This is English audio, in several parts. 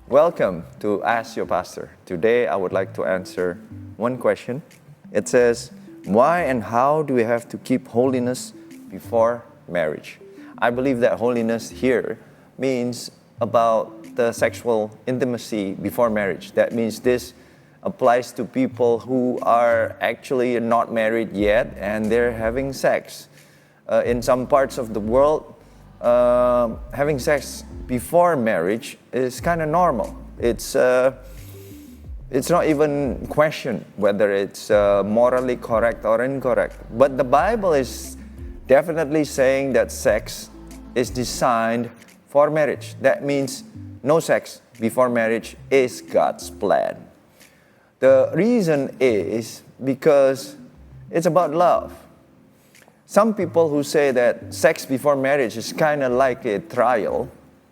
Welcome to Ask Your Pastor. Today I would like to answer one question. It says, why and how do we have to keep holiness before marriage? I believe that holiness here means about the sexual intimacy before marriage. That means this applies to people who are actually not married yet and they're having sex. In some parts of the world, having sex before marriage is kind of normal. It's not even questioned whether it's morally correct or incorrect. But the Bible is definitely saying that sex is designed for marriage. That means no sex before marriage is God's plan. The reason is because it's about love. Some people who say that sex before marriage is kind of like a trial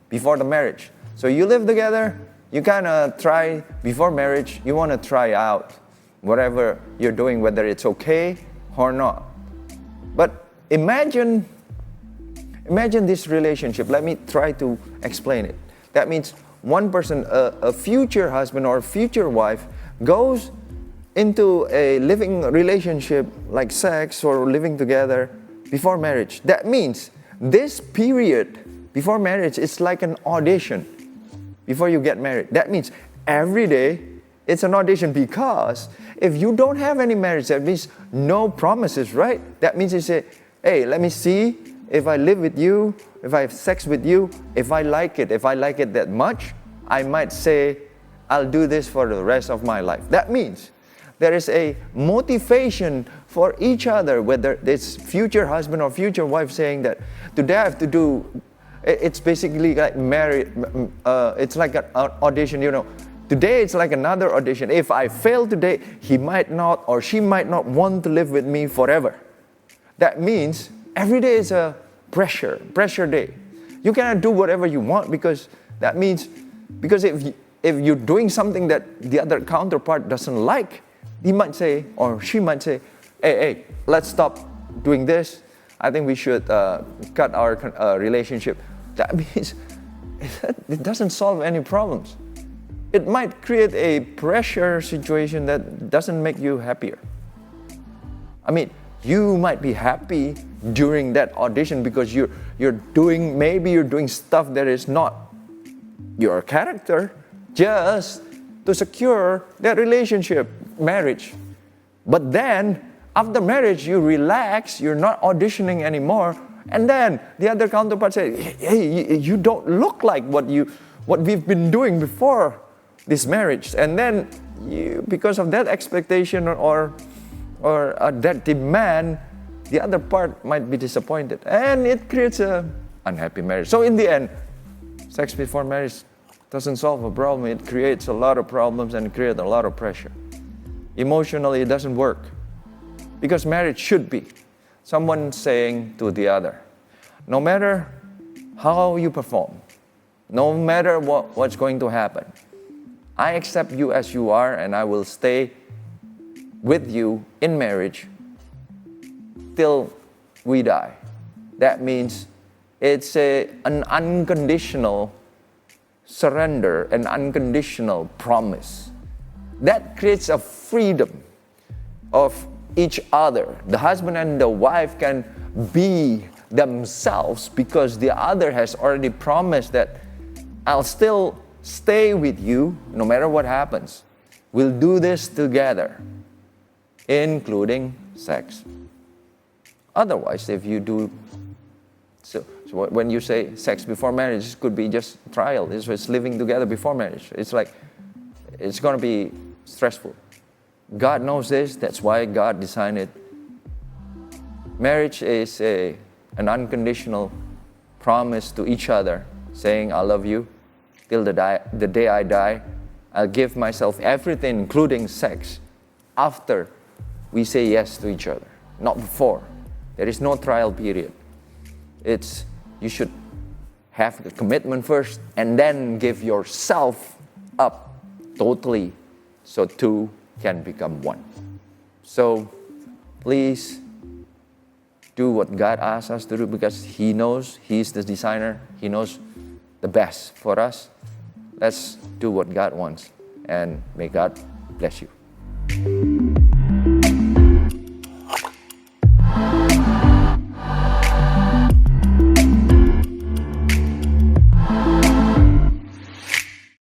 before the marriage. So you live together, you kind of try before marriage, you want to try out whatever you're doing, whether it's okay or not. But imagine this relationship. Let me try to explain it. That means one person, a future husband or future wife, goes into a living relationship like sex or living together before marriage. That means this period before marriage is like an audition before you get married. That means every day it's an audition, because if you don't have any marriage, that means no promises, right? That means you say, hey, let me see if I live with you, if I have sex with you, if I like it that much, I might say, I'll do this for the rest of my life. That means there is a motivation for each other, whether it's future husband or future wife saying that today I have to do. It's basically like married. It's like an audition, Today it's like another audition. If I fail today, he might not or she might not want to live with me forever. That means every day is a pressure day. You cannot do whatever you want, because that means, because if you're doing something that the other counterpart doesn't like, he might say or she might say, hey, let's stop doing this. I think we should cut our relationship. That means it doesn't solve any problems. It might create a pressure situation that doesn't make you happier. I mean, you might be happy during that audition because you're doing stuff that is not your character, just to secure that relationship, marriage. But then, after marriage, you relax, you're not auditioning anymore, and then the other counterpart says, hey, you don't look like what we've been doing before this marriage. And then, because of that expectation or that demand, the other part might be disappointed, and it creates an unhappy marriage. So in the end, sex before marriage doesn't solve a problem. It creates a lot of problems and creates a lot of pressure. Emotionally, it doesn't work, because marriage should be someone saying to the other, no matter how you perform, no matter what's going to happen, I accept you as you are, and I will stay with you in marriage till we die. That means it's an unconditional surrender, an unconditional promise. That creates a freedom of each other. The husband and the wife can be themselves because the other has already promised that I'll still stay with you no matter what happens. We'll do this together, including sex. Otherwise, if you do, so when you say sex before marriage, it could be just trial. It's living together before marriage. It's like, it's going to be stressful. God knows this. That's why God designed it. Marriage is an unconditional promise to each other, saying, I love you till the day I die. I'll give myself everything, including sex, after we say yes to each other, not before. There is no trial period. You should have the commitment first and then give yourself up totally, so to can become one. So please do what God asks us to do, because He knows, He's the designer, He knows the best for us. Let's do what God wants, and may God bless you.